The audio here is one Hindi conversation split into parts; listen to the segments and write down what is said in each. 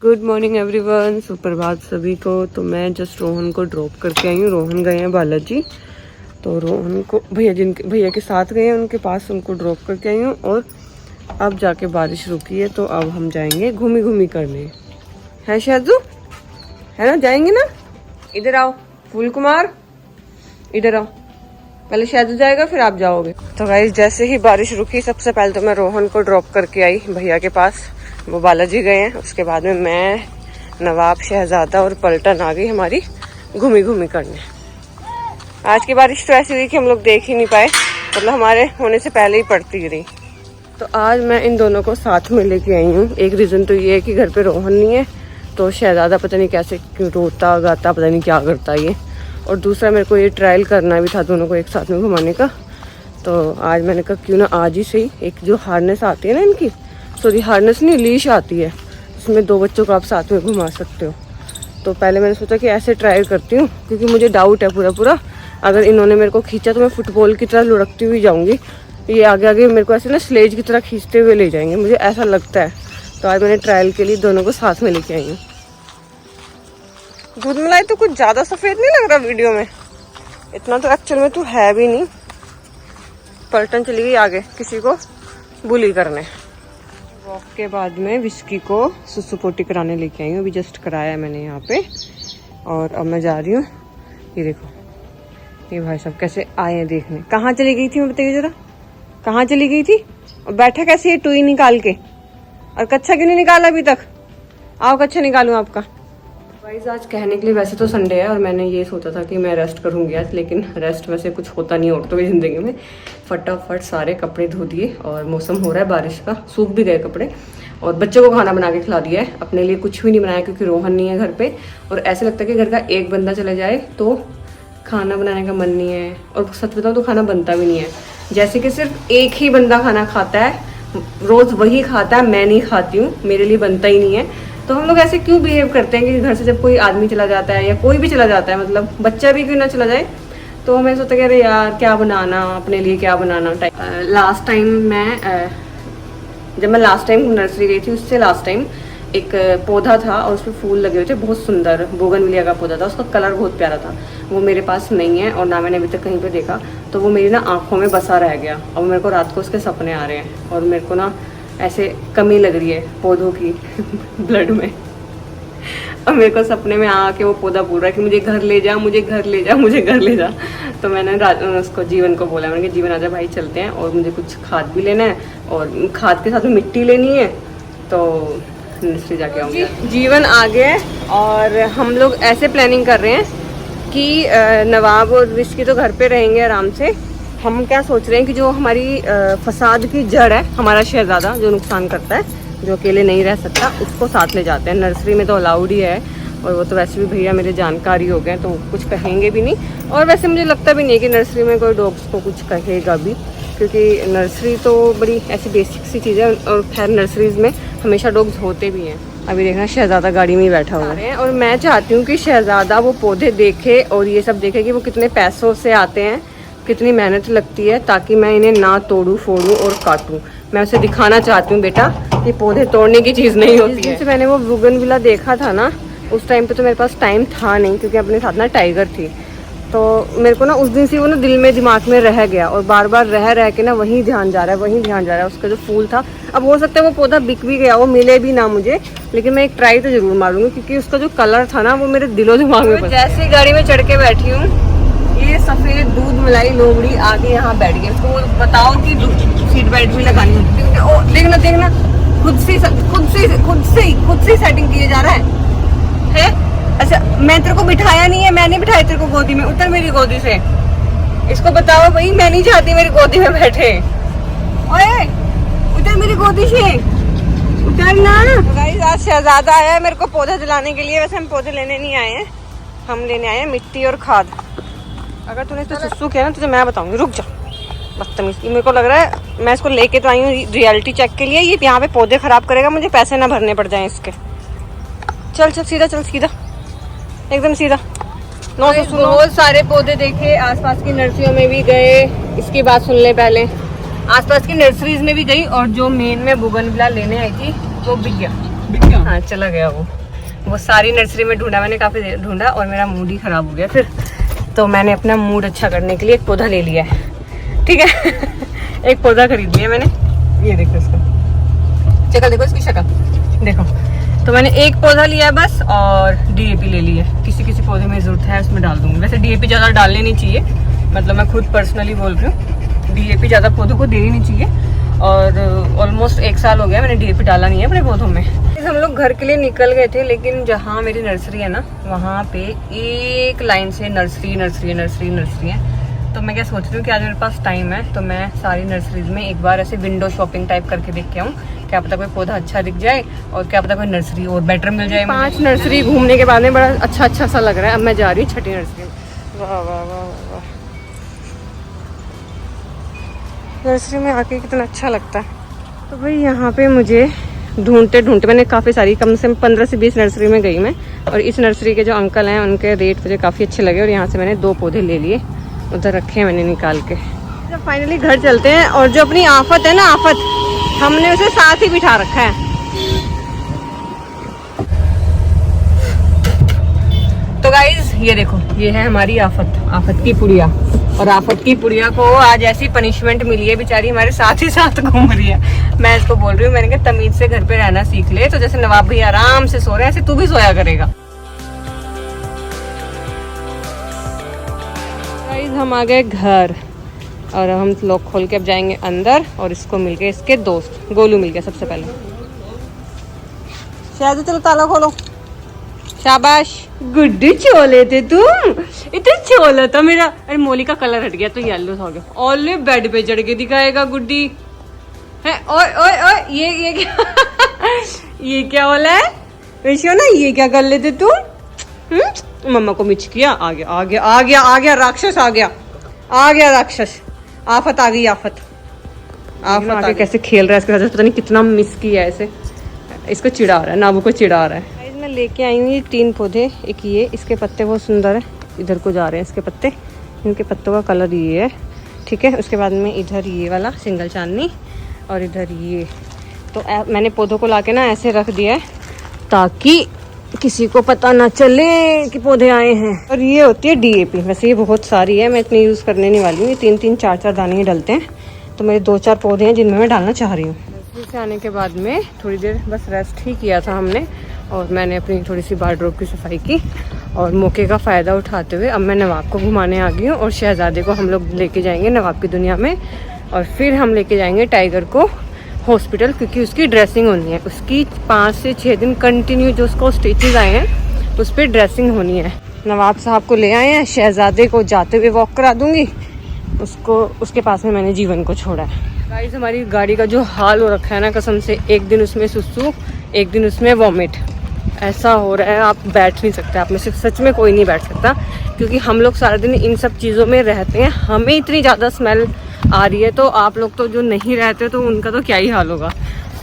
गुड मॉर्निंग एवरीवन, सुप्रभात सभी को। तो मैं जस्ट रोहन को ड्रॉप करके आई हूँ। रोहन गए हैं बालाजी, तो रोहन को भैया के साथ गए हैं उनके पास, उनको ड्रॉप करके आई हूँ। और अब जाके बारिश रुकी है तो अब हम जाएंगे घूमी घूमी करने। है शाजू, है ना? जाएंगे ना? इधर आओ फूल कुमार, इधर आओ। पहले शाजू जाएगा फिर आप जाओगे। तो गाइस जैसे ही बारिश रुकी, सबसे पहले तो मैं रोहन को ड्रॉप करके आई भैया के पास, वो बालाजी गए हैं। उसके बाद में मैं, नवाब, शहजादा और पलटन आ गई हमारी घूमी घूमी करने। आज की बारिश तो ऐसी हुई कि हम लोग देख ही नहीं पाए, मतलब हमारे होने से पहले ही पड़ती रही। तो आज मैं इन दोनों को साथ में लेके आई हूँ। एक रीज़न तो ये है कि घर पे रोहन नहीं है, तो शहजादा पता नहीं कैसे क्यों रोता गाता, पता नहीं क्या करता ये। और दूसरा मेरे को ये ट्रायल करना भी था दोनों को एक साथ में घुमाने का। तो आज मैंने कहा क्यों ना आज ही सही, एक जो हार्नेस आती है ना इनकी, सॉरी हार्नेस नहीं, लीश आती है, उसमें दो बच्चों को आप साथ में घुमा सकते हो। तो पहले मैंने सोचा कि ऐसे ट्राई करती हूँ, क्योंकि मुझे डाउट है पूरा अगर इन्होंने मेरे को खींचा तो मैं फुटबॉल की तरह लुढ़कती हुई जाऊँगी, ये आगे आगे मेरे को ऐसे ना स्लेज की तरह खींचते हुए ले जाएंगे, मुझे ऐसा लगता है। तो आज मैंने ट्रायल के लिए दोनों को साथ में लेके आई हूँ। दूध मलाई तो कुछ ज़्यादा सफ़ेद नहीं लग रहा वीडियो में, इतना तो एक्चुअल में तो है भी नहीं। पलटन चली गई आगे किसी को बुली करने। वॉक के बाद में विस्की को सुसु पोटी कराने लेके आई हूँ, अभी जस्ट कराया है मैंने यहाँ पे। और अब मैं जा रही हूँ, ये देखो ये भाई साहब कैसे आए हैं देखने। कहाँ चली गई थी मैं बताइए जरा, कहाँ चली गई थी? और बैठा कैसे ये टुई निकाल के, और कच्छा क्यों नहीं निकाला अभी तक? आओ कच्छा निकालूँ आपका। गाइस आज कहने के लिए वैसे तो संडे है और मैंने ये सोचा था कि मैं रेस्ट करूँगी आज, लेकिन रेस्ट वैसे कुछ होता नहीं औरतों की ज़िंदगी में। फटाफट सारे कपड़े धो दिए और मौसम हो रहा है बारिश का, सूख भी गए कपड़े। और बच्चों को खाना बना के खिला दिया है, अपने लिए कुछ भी नहीं बनाया क्योंकि रोहन नहीं है घर पे। और ऐसे लगता है कि घर का एक बंदा चले जाए तो खाना बनाने का मन नहीं है, और सच बताओ तो खाना बनता भी नहीं है। जैसे कि सिर्फ एक ही बंदा खाना खाता है, रोज़ वही खाता है, मैं नहीं खाती हूँ, मेरे लिए बनता ही नहीं है। तो हम लोग ऐसे क्यों बिहेव करते हैं कि घर से जब कोई आदमी चला जाता है या कोई भी चला जाता है, मतलब बच्चा भी क्यों ना चला जाए, तो हमें सोचते कि अरे यार क्या बनाना, अपने लिए क्या बनाना। लास्ट टाइम मैं जब मैं लास्ट टाइम नर्सरी गई थी, उससे लास्ट टाइम एक पौधा था और उसमें फूल लगे हुए थे, बहुत सुंदर बोगनविलिया का पौधा था, उसका कलर बहुत प्यारा था। वो मेरे पास नहीं है और ना मैंने अभी तक कहीं पे देखा, तो वो मेरी ना आँखों में बसा रह गया। और मेरे को रात को उसके सपने आ रहे हैं और मेरे को ना ऐसे कमी लग रही है पौधों की ब्लड में। और मेरे को सपने में आके वो पौधा बोल रहा है कि मुझे घर ले जा, मुझे घर ले जा, मुझे घर ले जा। तो मैंने उसको जीवन को बोला, मैंने कहा जीवन आजा भाई चलते हैं, और मुझे कुछ खाद भी लेना है और खाद के साथ में मिट्टी लेनी है, तो नर्सरी जाके आऊँगी। जीवन आ गया और हम लोग ऐसे प्लानिंग कर रहे हैं कि नवाब और विस्की तो घर पे रहेंगे आराम से। हम क्या सोच रहे हैं कि जो हमारी फसाद की जड़ है, हमारा शहजादा जो नुकसान करता है, जो अकेले नहीं रह सकता, उसको साथ ले जाते हैं। नर्सरी में तो अलाउड ही है, और वो तो वैसे भी भैया मेरे जानकारी हो गए तो कुछ कहेंगे भी नहीं। और वैसे मुझे लगता भी नहीं है कि नर्सरी में कोई डॉग्स को कुछ कहेगा भी, क्योंकि नर्सरी तो बड़ी ऐसी बेसिक सी चीज़ है। और खैर नर्सरीज में हमेशा डॉग्स होते भी हैं। अभी देखना शहजादा गाड़ी में ही बैठा हुआ है, और मैं चाहती हूँ कि शहजादा वो पौधे देखे और ये सब देखे कि वो कितने पैसों से आते हैं, कितनी मेहनत लगती है, ताकि मैं इन्हें ना तोड़ूं फोड़ूं और काटूं। मैं उसे दिखाना चाहती हूँ बेटा कि पौधे तोड़ने की चीज़ नहीं होती है। मैंने वो बोगनविला देखा था ना, उस टाइम पे तो मेरे पास टाइम था नहीं, क्योंकि अपने साथ ना टाइगर थी। तो मेरे को ना उस दिन से वो ना दिल में दिमाग में रह गया, और बार बार रह के ना वहीं ध्यान जा रहा है, वहीं ध्यान जा रहा है। उसका जो फूल था, अब हो सकता है वो पौधा बिक भी गया, वो मिले भी ना मुझे, लेकिन मैं एक ट्राई तो जरूर मारूंगी, क्योंकि उसका जो कलर था ना वो मेरे दिलो दिमाग में। जैसे गाड़ी में चढ़ के बैठी हूँ, ये सफेद दूध मलाई लोमड़ी आगे यहाँ बैठ गए। तो बताओ कि सीट बेल्ट भी लगानी होती है। देखना देखना, खुद से सेटिंग किए जा रहा है? अच्छा मैं तेरे को बिठाया नहीं है, मैंने बिठाया तेरे को गोदी में, उतर मेरी गोदी से। इसको बताओ भाई, मैं नहीं चाहती मेरी गोदी में बैठे। ओए उतर मेरी गोदी से, उतर ना। गाइस आज शहजादा आया है मेरे को पौधे दिलाने के लिए। वैसे हम पौधे लेने नहीं आए हैं, हम लेने आए हैं मिट्टी और खाद। अगर तूने तो सुसु किया ना तुझे मैं बताऊंगी, रुक जा बदतमीज। मेरे को लग रहा है मैं इसको लेके तो आई हूँ रियलिटी चेक के लिए, ये यहाँ पे पौधे खराब करेगा, मुझे पैसे ना भरने पड़ जाएं इसके। चल चल सीधा, चल सीधा, एकदम सीधा। नो सुसु, बहुत सारे पौधे देखे, आसपास की नर्सरियों में भी गए। इसकी बात सुन ले पहले, आसपास की नर्सरीज में भी गई, और जो मेन में बोगनविला लेने आई थी वो बिक गया। हाँ चला गया वो सारी नर्सरी में ढूंढा मैंने, काफी ढूंढा और मेरा मूड ही खराब हो गया फिर। तो मैंने अपना मूड अच्छा करने के लिए एक पौधा ले लिया है, ठीक है। एक पौधा खरीद लिया मैंने, ये देखो इसका शक्ल, देखो इसकी शक्ल देखो। तो मैंने एक पौधा लिया है बस, और डीएपी ले ली है। किसी किसी पौधे में जरूरत है उसमें डाल दूंगी। वैसे डीएपी ज़्यादा डालनी नहीं चाहिए, मतलब मैं खुद पर्सनली बोल रही हूँ, डीएपी ज़्यादा पौधों को देनी नहीं चाहिए। और ऑलमोस्ट 1 साल हो गया मैंने डीएपी डाला नहीं है अपने पौधों में। हम लोग घर के लिए निकल गए थे, लेकिन जहाँ मेरी नर्सरी है ना, वहाँ पे एक लाइन से नर्सरी नर्सरी नर्सरी नर्सरी है। तो मैं क्या सोच रही हूँ कि आज मेरे पास टाइम है, तो मैं सारी नर्सरीज में एक बार ऐसे विंडो शॉपिंग टाइप करके देख के आऊँ। क्या पता कोई पौधा अच्छा दिख जाए, और क्या पता कोई नर्सरी और बेटर मिल जाए। 5 नर्सरी घूमने के बाद में बड़ा अच्छा सा लग रहा है। अब मैं जा रही हूँ 6ठी नर्सरी में। वाह वाह वाह वाह, नर्सरी में आके कितना अच्छा लगता है। तो भाई यहाँ पे मुझे ढूंढते ढूंढते मैंने काफ़ी सारी, कम से कम 15 से 20 नर्सरी में गई मैं। और इस नर्सरी के जो अंकल हैं उनके रेट मुझे काफ़ी अच्छे लगे, और यहाँ से मैंने 2 पौधे ले लिए, उधर रखे हैं मैंने निकाल के। जब फाइनली घर चलते हैं, और जो अपनी आफत है ना, आफत हमने उसे साथ ही बिठा रखा है। तो गाइज ये देखो, ये है हमारी आफत की पुड़िया। और आफत की पुड़िया को आज ऐसी पनिशमेंट मिली है, बेचारी हमारे साथ ही साथ घूम रही है। मैं इसको बोल रही हूँ, मैंने कहा तमीज से घर पे रहना सीख ले। तो जैसे नवाब भाई आराम से सो रहे हैं, ऐसे तू भी सोया करेगा। गाइस हम आ गए घर, और हम लॉक खोल के अब जाएंगे अंदर, और इसको मिल गए, इसके दोस्त गोलू मिल गया सबसे पहले। शायद चलो ताला खोलो, शाबाश गुड्डू चोले थे तुम, इतने चोला था मेरा। अरे मोली का कलर हट गया तो येलो हो गया। ओले बेड पे चढ़ के दिखाएगा गुड्डी है। ओए ओए ओए, ये क्या ये क्या वाला है वैसे ना, ये क्या कर लेते तुम? मम्मा को मिच किया, आ गया आ गया आ गया आ गया राक्षस, आ गया राक्षस, आफत आ गई, आफत आके कैसे खेल रहा है इसके साथ, पता नहीं कितना मिस किया है इसे। इसको चिढ़ा रहा है, नाबू को चिढ़ा रहा है। मैं लेके आई हूँ 3 पौधे। एक ये, इसके पत्ते बहुत सुंदर है, इधर को जा रहे हैं इसके पत्ते, इनके पत्तों का कलर ये है, ठीक है। उसके बाद में इधर ये वाला सिंगल चांदनी, और इधर ये। तो मैंने पौधों को लाके ना ऐसे रख दिया है, ताकि किसी को पता ना चले कि पौधे आए हैं। और ये होती है डीएपी। वैसे ये बहुत सारी है, मैं इतनी यूज़ करने नहीं वाली हूँ। 3-3 4-4 दाने ही डलते हैं। तो मेरे 2-4 पौधे हैं जिनमें मैं डालना चाह रही हूँ। से आने के बाद में थोड़ी देर बस रेस्ट ही किया था हमने, और मैंने अपनी थोड़ी सी वार्डरोब की सफाई की। और मौके का फ़ायदा उठाते हुए अब मैं नवाब को घुमाने आ गई हूँ, और शहज़ादे को हम लोग लेके जाएंगे नवाब की दुनिया में। और फिर हम लेके जाएंगे टाइगर को हॉस्पिटल, क्योंकि उसकी ड्रेसिंग होनी है। उसकी 5 से 6 दिन कंटिन्यू जो उसको स्टिचेस आए हैं उस पर ड्रेसिंग होनी है। नवाब साहब को ले आए हैं, शहज़ादे को जाते हुए वॉक करा दूंगी, उसको उसके पास में मैंने जीवन को छोड़ा है। गाइस हमारी गाड़ी का जो हाल हो रखा है ना, कसम से, एक दिन उसमें सुसु, एक दिन उसमें वॉमिट, ऐसा हो रहा है आप बैठ नहीं सकते। आप में से सच में कोई नहीं बैठ सकता, क्योंकि हम लोग सारा दिन इन सब चीज़ों में रहते हैं। हमें इतनी ज़्यादा स्मेल आ रही है, तो आप लोग तो जो नहीं रहते तो उनका तो क्या ही हाल होगा।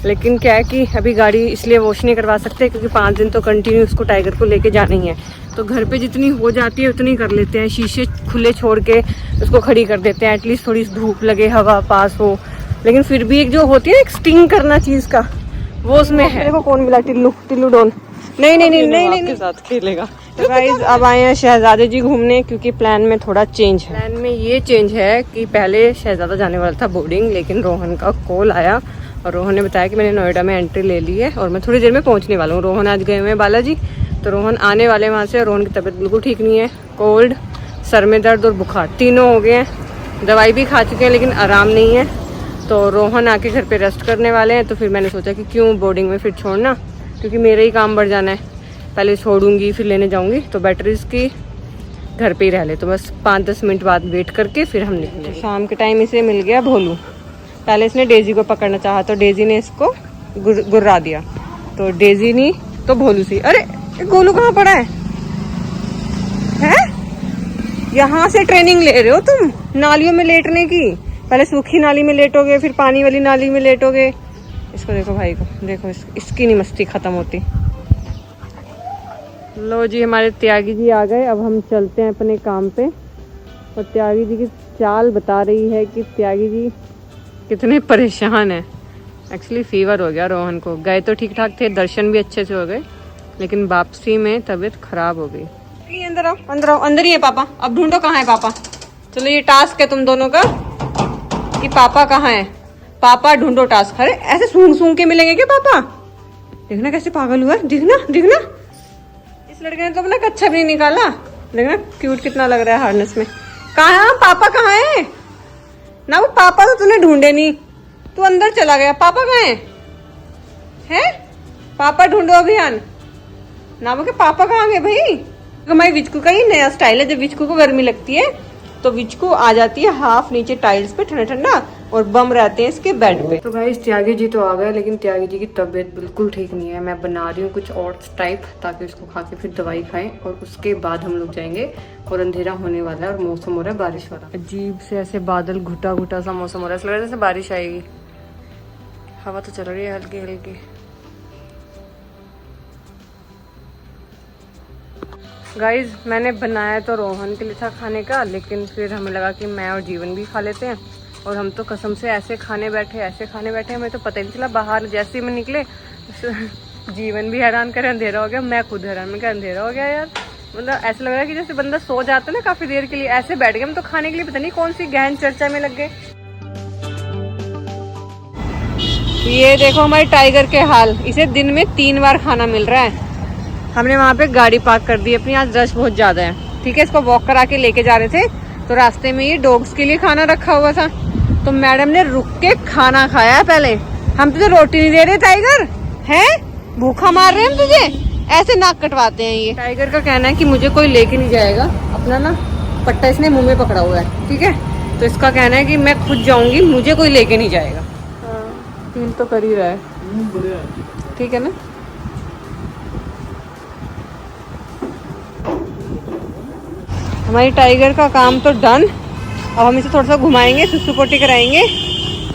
लेकिन क्या है कि अभी गाड़ी इसलिए वॉश नहीं करवा सकते, क्योंकि 5 दिन तो कंटिन्यू उसको टाइगर को लेके जाना ही है। तो घर पे जितनी हो जाती है उतनी कर लेते हैं, शीशे खुले छोड़ के उसको खड़ी कर देते हैं, एटलीस्ट थोड़ी धूप लगे, हवा पास हो। लेकिन फिर भी एक जो होती है ना, एक स्टिंग करना चीज़ का, वो उसमें है। देखो कौन मिला, टिल्लू डॉन। नहीं के साथ खेलेगा। तो गाइस अब आए हैं शहजादे जी घूमने, क्योंकि प्लान में थोड़ा चेंज है। प्लान में ये चेंज है कि पहले शहजादा जाने वाला था बोर्डिंग, लेकिन रोहन का कॉल आया, और रोहन ने बताया कि मैंने नोएडा में एंट्री ले ली है और मैं थोड़ी देर में पहुंचने वाला हूँ। रोहन आज गए हुए हैं बालाजी, तो रोहन आने वाले वहाँ से। रोहन की तबीयत बिल्कुल ठीक नहीं है, कोल्ड, सर में दर्द और बुखार तीनों हो गए हैं। दवाई भी खा चुके हैं लेकिन आराम नहीं है। तो रोहन आके घर पे रेस्ट करने वाले हैं। तो फिर मैंने सोचा कि क्यों बोर्डिंग में फिर छोड़ना, क्योंकि मेरा ही काम बढ़ जाना है। पहले छोड़ूंगी फिर लेने जाऊंगी, तो बेटर इसकी घर पे ही रह ले। तो बस 5-10 मिनट बाद वेट करके फिर हम निकले। शाम के टाइम इसे मिल गया भोलू। पहले इसने डेजी को पकड़ना चाहा, तो डेजी ने इसको गुर्रा दिया। तो डेजी नहीं तो भोलू सी। अरे गोलू कहाँ पड़ा है? यहाँ से ट्रेनिंग ले रहे हो तुम नालियों में लेटने की? पहले सूखी नाली में लेटोगे, फिर पानी वाली नाली में लेटोगे। इसको देखो भाई को, देखो इसकी नहीं मस्ती खत्म होती। लो जी हमारे त्यागी जी आ गए। अब हम चलते हैं अपने काम पे। और त्यागी जी की चाल बता रही है कि त्यागी जी कितने परेशान हैं। एक्चुअली फीवर हो गया रोहन को। गए तो ठीक ठाक थे, दर्शन भी अच्छे से हो गए, लेकिन वापसी में तबीयत खराब हो गई। अंदर आओ, अंदर आओ। अंदर ही है पापा। अब ढूंढो कहाँ है पापा। चलो ये टास्क है तुम दोनों का कि पापा कहाँ है। पापा ढूंढो टास्क। अरे ऐसे सूंघ सूंघ के मिलेंगे क्या पापा? देखना कैसे पागल हुआ। दिखना दिखना, इस लड़के ने तो अपना कच्छा भी नहीं निकाला। देखना क्यूट कितना लग रहा है हार्नेस में। कहाँ पापा कहाँ है ना? वो पापा तो तूने ढूंढे नहीं, तू अंदर चला गया। पापा कहाँ है? पापा ढूंढो अभियान ना। वो के पापा कहाँ गए भाई? हमारी विचकू का ही नया स्टाइल है। जब विचकू को गर्मी लगती है तो विचकू आ जाती है हाफ नीचे टाइल्स पे, ठंडा ठंडा, और बम रहते हैं इसके बेड पे। तो भाई त्यागी जी तो आ गए, लेकिन त्यागी जी की तबीयत बिल्कुल ठीक नहीं है। मैं बना रही हूँ कुछ और टाइप ताकि उसको खा के फिर दवाई खाएं, और उसके बाद हम लोग जाएंगे। और अंधेरा होने वाला है और मौसम हो रहा है बारिश वाला। अजीब से ऐसे बादल, घुटा घुटा सा मौसम हो रहा है, ऐसा लग रहा है जैसे बारिश आएगी। हवा तो चल रही है हल्की हल्की। गाइज मैंने बनाया तो रोहन के लिए था खाने का, लेकिन फिर हमें लगा कि मैं और जीवन भी खा लेते हैं। और हम तो कसम से ऐसे खाने बैठे हमें तो पता ही नहीं चला। बाहर जैसे ही मैं निकले जीवन भी हैरान करे, अंधेरा हो गया। मैं खुद हैरान, मैं क्या अंधेरा हो गया यार। मतलब ऐसा लग रहा है कि जैसे बंदा सो जाता है ना काफी देर के लिए, ऐसे बैठ गए हम तो खाने के लिए। पता नहीं कौन सी गहन चर्चा में लग गए। ये देखो हमारे टाइगर के हाल। इसे दिन में 3 बार खाना मिल रहा है। हमने वहाँ पे गाड़ी पार्क कर दी अपनी, आज रश बहुत ज्यादा है। ठीक है, इसको वॉक करा के लेके जा रहे थे, तो रास्ते में ये डॉग्स के लिए खाना रखा हुआ था, तो मैडम ने रुक के खाना खाया पहले। हम तुझे रोटी नहीं दे रहे टाइगर, हैं भूखा मार रहे हैं हम तुझे। ऐसे नाक कटवाते हैं ये। टाइगर का कहना है कि मुझे कोई लेके नहीं जाएगा। अपना ना पट्टा इसने मुंह में पकड़ा हुआ है, ठीक है, तो इसका कहना है कि मैं खुद जाऊंगी, मुझे कोई लेके नहीं जाएगा। फील तो कर ही रहा है, ठीक है ना। हमारी टाइगर का काम तो डन। अब हम इसे थोड़ा सा घुमाएंगे, सुसु पोटी कराएंगे।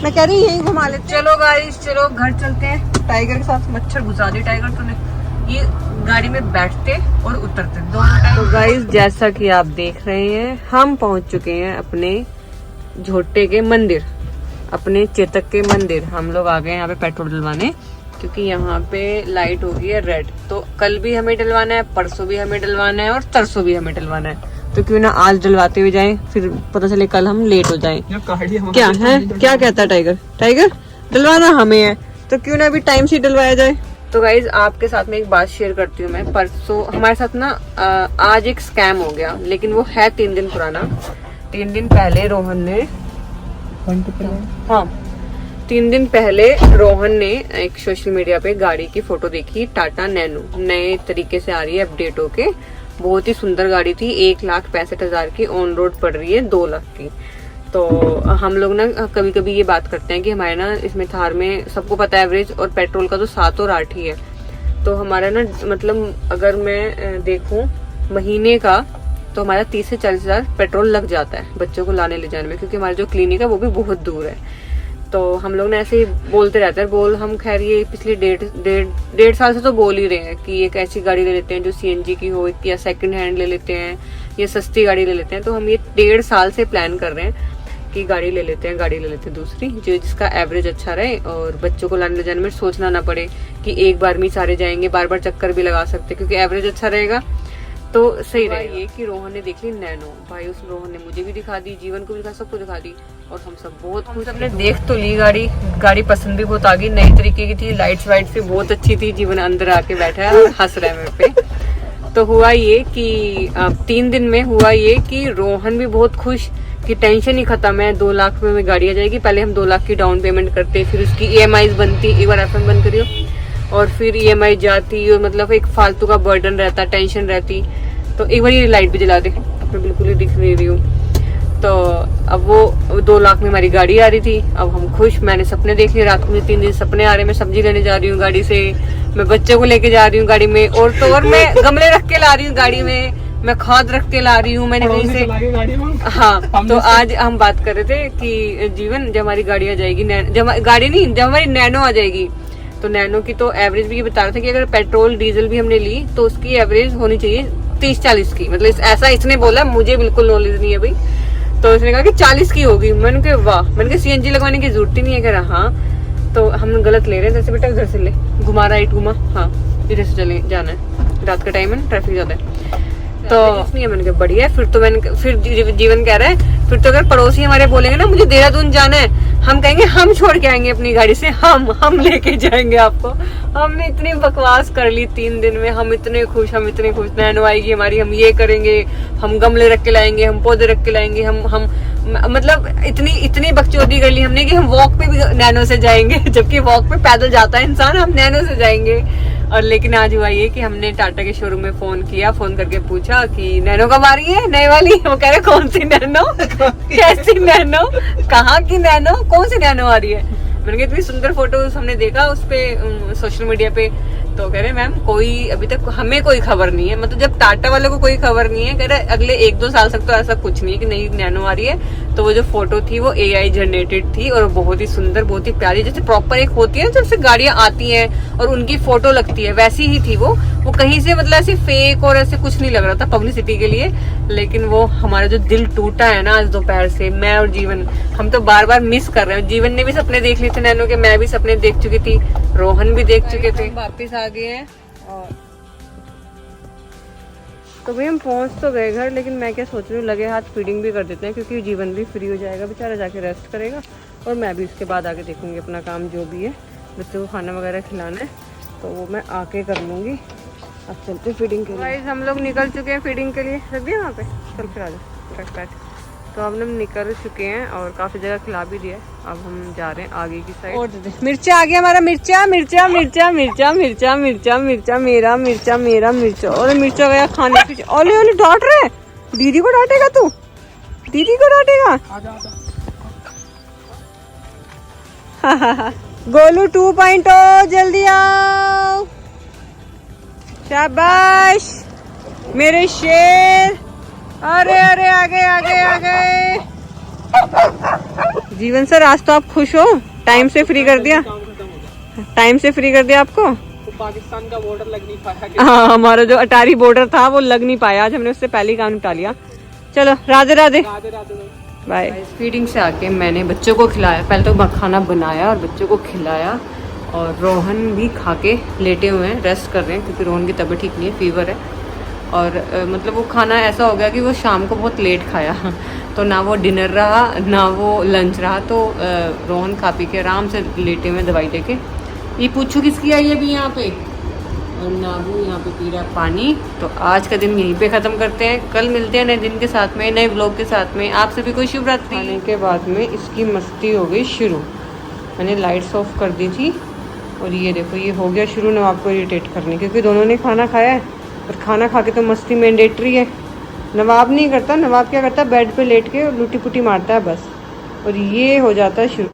मैं कह रही यही घुमा लेते। चलो गाइस, चलो घर चलते हैं। टाइगर के साथ मच्छर घुसा दी टाइगर तूने। ये गाड़ी में बैठते और उतरते दोनों टाइम। तो गाइस जैसा कि आप देख रहे हैं, हम पहुंच चुके हैं अपने झोटे के मंदिर, अपने चेतक के मंदिर। हम लोग आ गए यहाँ पे पेट्रोल डलवाने, क्योंकि यहाँ पे लाइट हो गई है रेड। तो कल भी हमें डलवाना है, परसों भी हमें डलवाना है, और तरसों भी हमें डलवाना है। तो क्यों ना आज डलवाते हुए जाएं, फिर पता चले कल हम लेट हो जाएं। क्या है, क्या कहता है टाइगर? टाइगर डलवाना हमें है, तो क्यों ना अभी टाइम से डलवाया जाए। तो गाइज आपके साथ में एक बात शेयर करती हूँ मैं। परसों हमारे साथ ना आज एक स्कैम हो गया, लेकिन वो है 3 दिन पुराना। 3 दिन पहले रोहन ने, हाँ 3 दिन पहले रोहन ने एक सोशल मीडिया पे गाड़ी की फोटो देखी, टाटा नैनो नए तरीके से आ रही है, अपडेट होके। बहुत ही सुंदर गाड़ी थी, 1,65,000 की, ऑन रोड पड़ रही है 2 लाख की। तो हम लोग ना कभी कभी ये बात करते हैं कि हमारे ना इसमें थार में सबको पता है एवरेज और पेट्रोल का तो 7 और 8 ही है। तो हमारा ना मतलब अगर मैं देखूं महीने का, तो हमारा 30 से 40,000 पेट्रोल लग जाता है बच्चों को लाने ले जाने में, क्योंकि हमारा जो क्लिनिक है वो भी बहुत दूर है। तो हम लोग ना ऐसे ही बोलते रहते हैं। हम खैर ये पिछले डेढ़ साल से तो बोल ही रहे हैं कि एक ऐसी गाड़ी ले लेते हैं जो CNG की हो, या सेकंड हैंड ले लेते हैं, या सस्ती गाड़ी ले लेते हैं। तो हम ये 1.5 साल से प्लान कर रहे हैं कि गाड़ी ले लेते हैं दूसरी, जो जिसका एवरेज अच्छा रहे और बच्चों को लाने ले जाने में सोचना ना पड़े कि एक बार में सारे जाएंगे, बार बार चक्कर भी लगा सकते, क्योंकि एवरेज अच्छा रहेगा तो सही रहेगा। ये कि रोहन ने देख ली नैनो, भाई उस रोहन ने मुझे भी दिखा दी, जीवन को भी दिखा, सबको दिखा दी, और हम सब बहुत खुश। हमने देख तो ली गाड़ी पसंद भी बहुत आ गई, नई तरीके की थी, लाइट्स वाइट भी बहुत अच्छी थी। जीवन अंदर आके बैठा है और हंस रहा है मेरे पे। तो हुआ ये कि 3 दिन में हुआ ये कि रोहन भी बहुत खुश कि टेंशन ही खत्म है, 2 लाख रुपए में गाड़ी आ जाएगी। पहले हम 2 लाख की डाउन पेमेंट करते, फिर उसकी EMI बनती, एक बार FM बंद करियो, और फिर EMI जाती, और मतलब एक फालतू का बर्डन रहता, टेंशन रहती। तो एक बार ये लाइट भी जला दे, अब मैं बिल्कुल ही दिख नहीं रही हूँ। तो अब वो 2 लाख में हमारी गाड़ी आ रही थी। अब हम खुश, मैंने सपने देख लिए, रात में 3 दिन सपने आ रहे, मैं सब्जी लेने जा रही हूँ गाड़ी से, मैं बच्चों को लेके जा रही हूँ गाड़ी में, और तो और मैं गमले रख के ला रही हूँ गाड़ी में, मैं खाद रख के ला रही हूँ मैंने कहीं से। हाँ, तो आज हम बात कर रहे थे कि जीवन जब हमारी गाड़ी आ जाएगी, जब हमारी नैनो आ जाएगी, तो नैनो की तो एवरेज भी ये बता रहा था कि अगर पेट्रोल डीजल भी हमने ली तो उसकी एवरेज होनी चाहिए 30-40 की। मतलब ऐसा इसने बोला, मुझे बिल्कुल नॉलेज नहीं है भाई। तो इसने कहा कि 40 की होगी। मैंने कहा वाह, मैंने कहा CNG लगवाने की जरूरत ही नहीं है। कह रहा हाँ, तो हम गलत ले रहे हैं। जैसे बेटा उधर से ले, घुमा राइट घुमा, हाँ इधर से चले जाना है, रात का टाइम है, ट्रैफिक ज्यादा है तो नहीं है। मैंने कहा बढ़िया है, फिर तो मैंने फिर जीवन कह रहा है फिर तो अगर पड़ोसी हमारे बोलेंगे ना मुझे देहरादून जाना है, हम कहेंगे हम छोड़ के आएंगे अपनी गाड़ी से, हम लेके जाएंगे आपको। हमने इतनी बकवास कर ली 3 दिन में, हम इतने खुश, नैनो आएगी हमारी, हम ये करेंगे, हम गमले रख के लाएंगे, हम पौधे रख के लाएंगे, हम मतलब इतनी बकचोदी कर ली हमने कि हम वॉक पे भी नैनो से जाएंगे, जबकि वॉक पे पैदल जाता है इंसान, हम नैनो से जाएंगे। और लेकिन आज हुआ ये कि हमने टाटा के शोरूम में फोन किया, फोन करके पूछा कि नैनो कब आ रही है नई वाली। वो कह रहे कौन सी नैनो, कैसी नैनो, कहाँ की नैनो, कौन सी नैनो आ रही है। मैंने कहा इतनी सुंदर फोटोज हमने देखा उस पे सोशल मीडिया पे, तो कह रहे मैम कोई अभी तक हमें कोई खबर नहीं है, मतलब जब टाटा वालों को कोई खबर नहीं है, कह रहे अगले 1-2 साल तक तो ऐसा कुछ नहीं है कि नई नैनो आ रही है। तो वो जो फोटो थी वो AI जनरेटेड थी और बहुत ही सुंदर, बहुत ही प्यारी, जैसे प्रॉपर एक होती है जब से गाड़ियां आती हैं और उनकी फोटो लगती है वैसी ही थी वो कहीं से मतलब ऐसे फेक और ऐसे कुछ नहीं लग रहा था पब्लिसिटी के लिए। लेकिन वो हमारा जो दिल टूटा है ना आज दोपहर से, मैं और जीवन, हम तो बार बार मिस कर रहे हैं। जीवन ने भी सपने देख लिए थे नैनो के, मैं भी सपने देख चुकी थी, रोहन भी देख चुके थे। वापिस आ गए हैं और तो भाई हम पहुंच तो गए घर, लेकिन मैं क्या सोच रही हूँ लगे हाथ फीडिंग भी कर देते हैं, क्योंकि जीवन भी फ्री हो जाएगा बेचारा, जाके रेस्ट करेगा और मैं भी इसके बाद आके देखूंगी अपना काम जो भी है, बच्चों को खाना वगैरह खिलाना है तो वो मैं आके कर लूँगी। अब चलते फीडिंग के लिए। गाइस हम लोग निकल चुके हैं फीडिंग के लिए, रख दिया वहाँ पे, चल फिर आ जाओ बैठ। तो अब हम निकल चुके हैं और काफ़ी जगह खिला भी दिया है, अब हम जा रहे हैं आगे की साइड। और मिर्चा आ गया हमारा, मिर्चा मिर्चा मिर्चा मिर्चा मिर्चा मिर्चा मिर्चा मेरा मिर्चा मेरा मिर्चा, और मिर्चा गया खाने पीछे। ओले ओले डांट रहे, दीदी को डांटेगा तू, दीदी को डांटेगा। गोलू 2.0 जल्दी आओ, शाबाश मेरे शेर, अरे अरे आगे आगे आगे। जीवन सर आज तो आप खुश हो, टाइम से फ्री कर दिया, टाइम से फ्री कर दिया आपको। तो पाकिस्तान का बॉर्डर लग नहीं पाया। हाँ हमारा जो अटारी बॉर्डर था वो लग नहीं पाया, आज हमने उससे पहले ही काम निपटा लिया। चलो राधे राधे बाय। फीडिंग से आके मैंने बच्चों को खिलाया, पहले तो खाना बनाया और बच्चों को खिलाया, और रोहन भी खा के लेटे हुए हैं, रेस्ट कर रहे हैं क्योंकि रोहन की तबीयत ठीक नहीं है, फीवर है। और मतलब वो खाना ऐसा हो गया कि वो शाम को बहुत लेट खाया, तो ना वो डिनर रहा ना वो लंच रहा, तो रोहन खा पी के आराम से लेटे हुए दवाई लेके। ये पूछू किसकी आई है अभी यहाँ पे, और नाबू यहाँ पे पी रहा है पानी। तो आज का दिन यहीं पे ख़त्म करते हैं, कल मिलते हैं नए दिन के साथ में, नए व्लॉग के साथ में। आप सभी को शुभ रात्रि। खाने के बाद में इसकी मस्ती हो गई शुरू, मैंने लाइट्स ऑफ कर दी थी और ये देखो ये हो गया शुरू नवाब को इरिटेट करने, क्योंकि दोनों ने खाना खाया है और खाना खा के तो मस्ती मैंडेटरी है। नवाब नहीं करता, नवाब क्या करता है बेड पे लेट के लूटी पुटी मारता है बस, और ये हो जाता है शुरू।